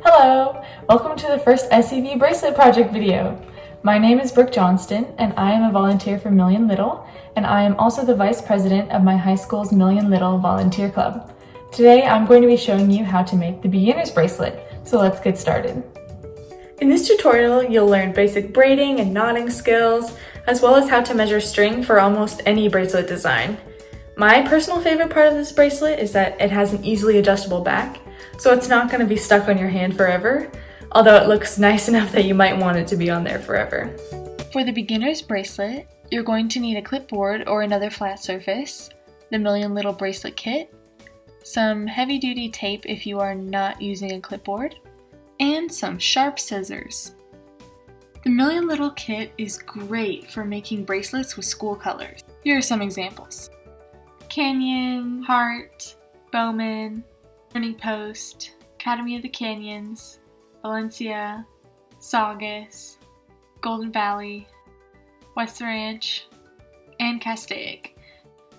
Hello! Welcome to the first SCV bracelet project video. My name is Brooke Johnston and I am a volunteer for Million Little, and I am also the vice president of my high school's Million Little volunteer club. Today I'm going to be showing you how to make the beginner's bracelet, so let's get started. In this tutorial, you'll learn basic braiding and knotting skills, as well as how to measure string for almost any bracelet design. My personal favorite part of this bracelet is that it has an easily adjustable back, so it's not going to be stuck on your hand forever, although it looks nice enough that you might want it to be on there forever. For the beginner's bracelet, you're going to need a clipboard or another flat surface, the Million Little bracelet kit, some heavy-duty tape if you are not using a clipboard, and some sharp scissors. The Million Little kit is great for making bracelets with school colors. Here are some examples: Canyon, Heart, Bowman, Turning Post, Academy of the Canyons, Valencia, Saugus, Golden Valley, West Ranch, and Castaic.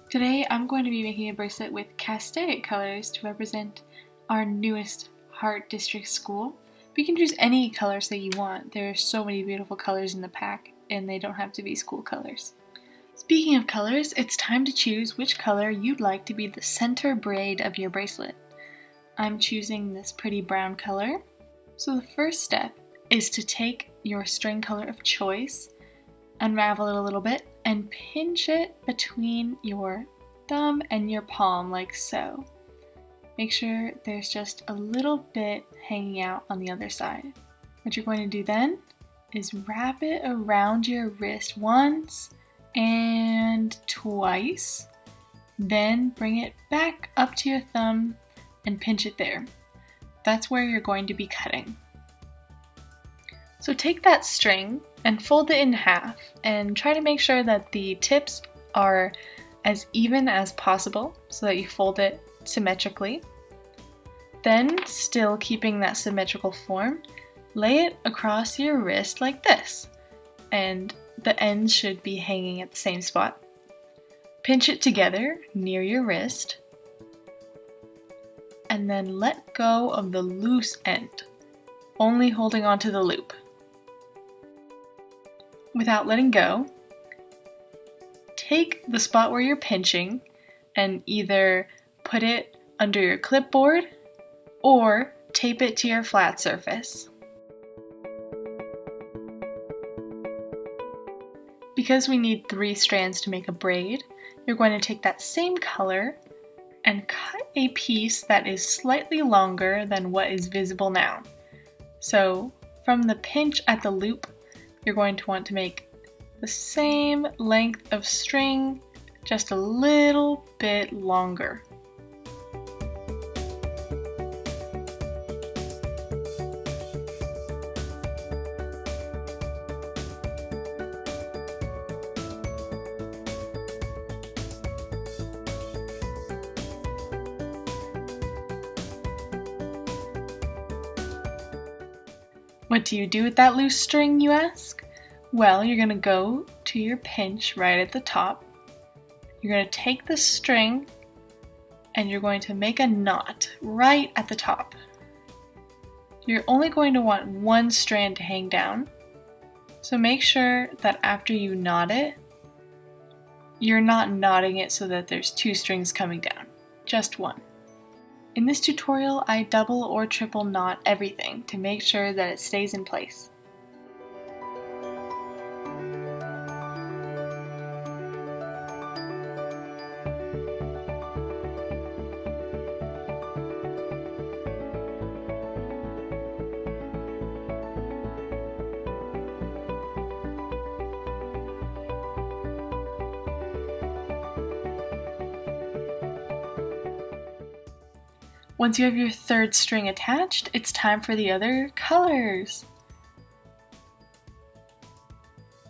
Today I'm going to be making a bracelet with Castaic colors to represent our newest Heart District school. You can choose any colors that you want. There are so many beautiful colors in the pack, and they don't have to be school colors. Speaking of colors, it's time to choose which color you'd like to be the center braid of your bracelet. I'm choosing this pretty brown color. So the first step is to take your string color of choice, unravel it a little bit, and pinch it between your thumb and your palm like so. Make sure there's just a little bit hanging out on the other side. What you're going to do then is wrap it around your wrist once and twice, then bring it back up to your thumb and pinch it there. That's where you're going to be cutting. So take that string and fold it in half and try to make sure that the tips are as even as possible so that you fold it symmetrically. Then, still keeping that symmetrical form, lay it across your wrist like this, and the ends should be hanging at the same spot. Pinch it together near your wrist, and then let go of the loose end, only holding onto the loop. Without letting go, take the spot where you're pinching and either put it under your clipboard or tape it to your flat surface. Because we need 3 strands to make a braid, you're going to take that same color and cut a piece that is slightly longer than what is visible now. So from the pinch at the loop, you're going to want to make the same length of string, just a little bit longer. What do you do with that loose string, you ask? Well, you're going to go to your pinch right at the top. You're going to take the string and you're going to make a knot right at the top. You're only going to want one strand to hang down, so make sure that after you knot it, you're not knotting it so that there's 2 strings coming down, just one. In this tutorial, I double or triple knot everything to make sure that it stays in place. Once you have your 3rd string attached, it's time for the other colors.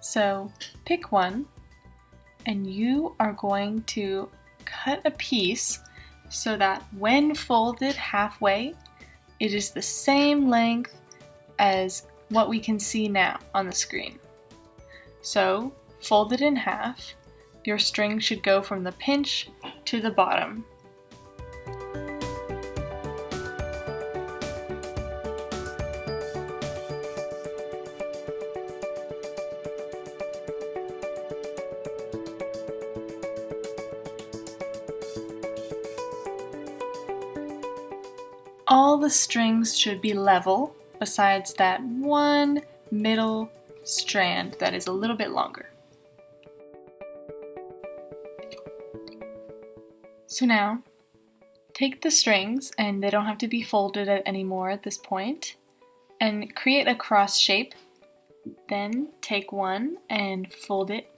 So pick one, and you are going to cut a piece so that when folded halfway, it is the same length as what we can see now on the screen. So fold it in half. Your string should go from the pinch to the bottom. All the strings should be level, besides that one middle strand that is a little bit longer. So now, take the strings, and they don't have to be folded anymore at this point, and create a cross shape. Then take one and fold it.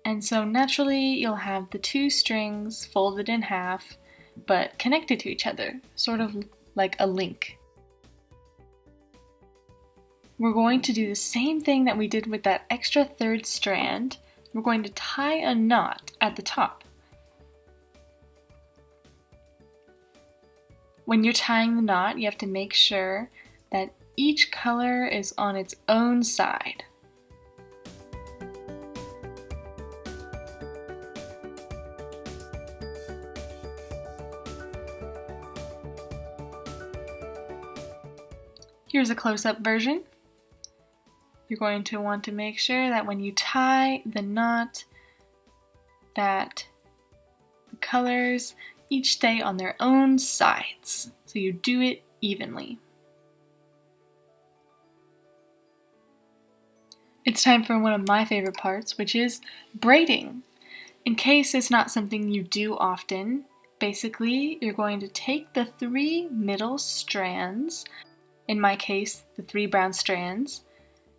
And so naturally you'll have the two strings folded in half, but connected to each other, sort of like a link. We're going to do the same thing that we did with that extra third strand. We're going to tie a knot at the top. When you're tying the knot, you have to make sure that each color is on its own side. Here's a close-up version. You're going to want to make sure that when you tie the knot, that the colors each stay on their own sides, so you do it evenly. It's time for one of my favorite parts, which is braiding. In case it's not something you do often, basically you're going to take the three middle strands, in my case the three brown strands,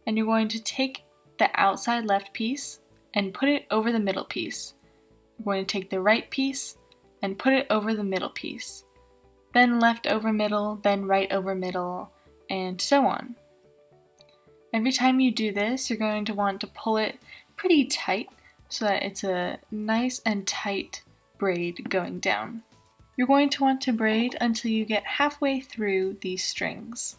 and you're going to take the outside left piece and put it over the middle piece. You're going to take the right piece and put it over the middle piece, then left over middle, then right over middle, and so on. Every time you do this, you're going to want to pull it pretty tight so that it's a nice and tight braid going down. You're going to want to braid until you get halfway through these strings.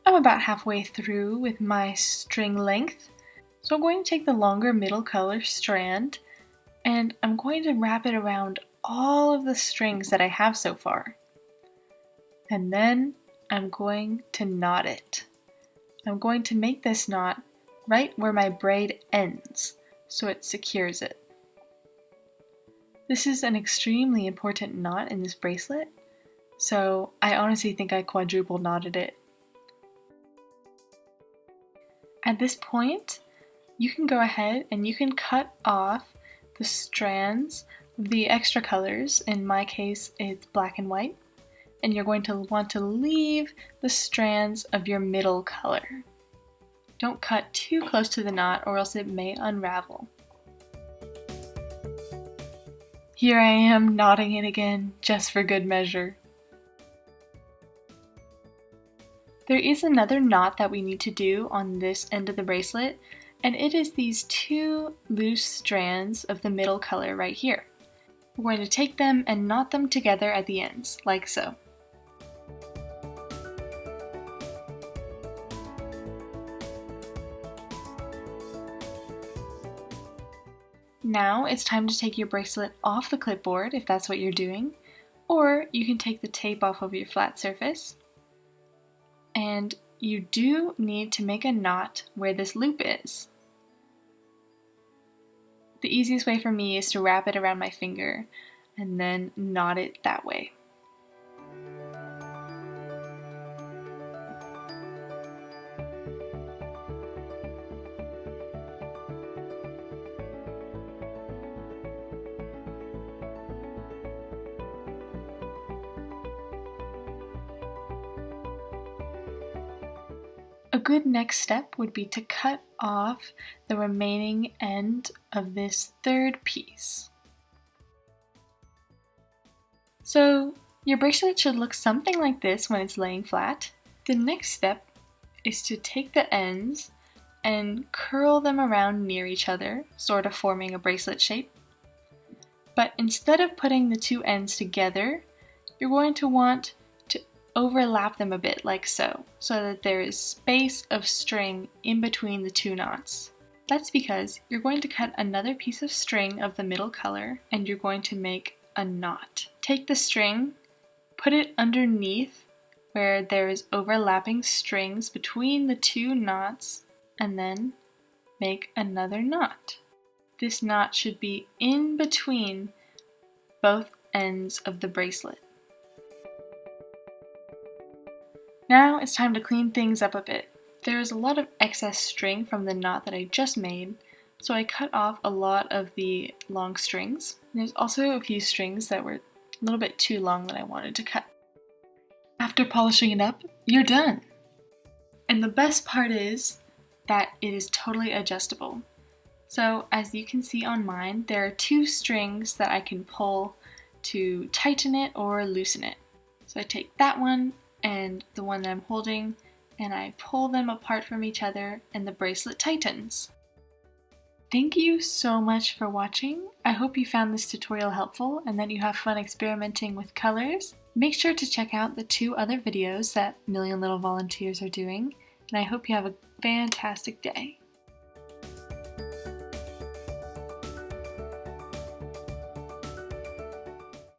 I'm about halfway through with my string length, so I'm going to take the longer middle color strand and I'm going to wrap it around all of the strings that I have so far. And then I'm going to knot it. I'm going to make this knot right where my braid ends, so it secures it. This is an extremely important knot in this bracelet, so I honestly think I quadruple knotted it. At this point, you can go ahead and you can cut off the strands of the extra colors. In my case, it's black and white. And you're going to want to leave the strands of your middle color. Don't cut too close to the knot or else it may unravel. Here I am knotting it again, just for good measure. There is another knot that we need to do on this end of the bracelet, and it is these two loose strands of the middle color right here. We're going to take them and knot them together at the ends, like so. Now it's time to take your bracelet off the clipboard if that's what you're doing, or you can take the tape off of your flat surface. And you do need to make a knot where this loop is. The easiest way for me is to wrap it around my finger and then knot it that way. A good next step would be to cut off the remaining end of this third piece. So your bracelet should look something like this when it's laying flat. The next step is to take the ends and curl them around near each other, sort of forming a bracelet shape. But instead of putting the two ends together, you're going to want to overlap them a bit like so that there is space of string in between the two knots. That's because you're going to cut another piece of string of the middle color and you're going to make a knot. Take the string Put it underneath where there is overlapping strings between the two knots, and then make another knot. This knot should be in between both ends of the bracelet. Now it's time to clean things up a bit. There is a lot of excess string from the knot that I just made, so I cut off a lot of the long strings. There's also a few strings that were a little bit too long that I wanted to cut. After polishing it up, you're done! And the best part is that it is totally adjustable. So as you can see on mine, there are two strings that I can pull to tighten it or loosen it. So I take that one and the one that I'm holding, and I pull them apart from each other, and the bracelet tightens. Thank you so much for watching. I hope you found this tutorial helpful and that you have fun experimenting with colors. Make sure to check out the 2 other videos that Million Little Volunteers are doing, and I hope you have a fantastic day.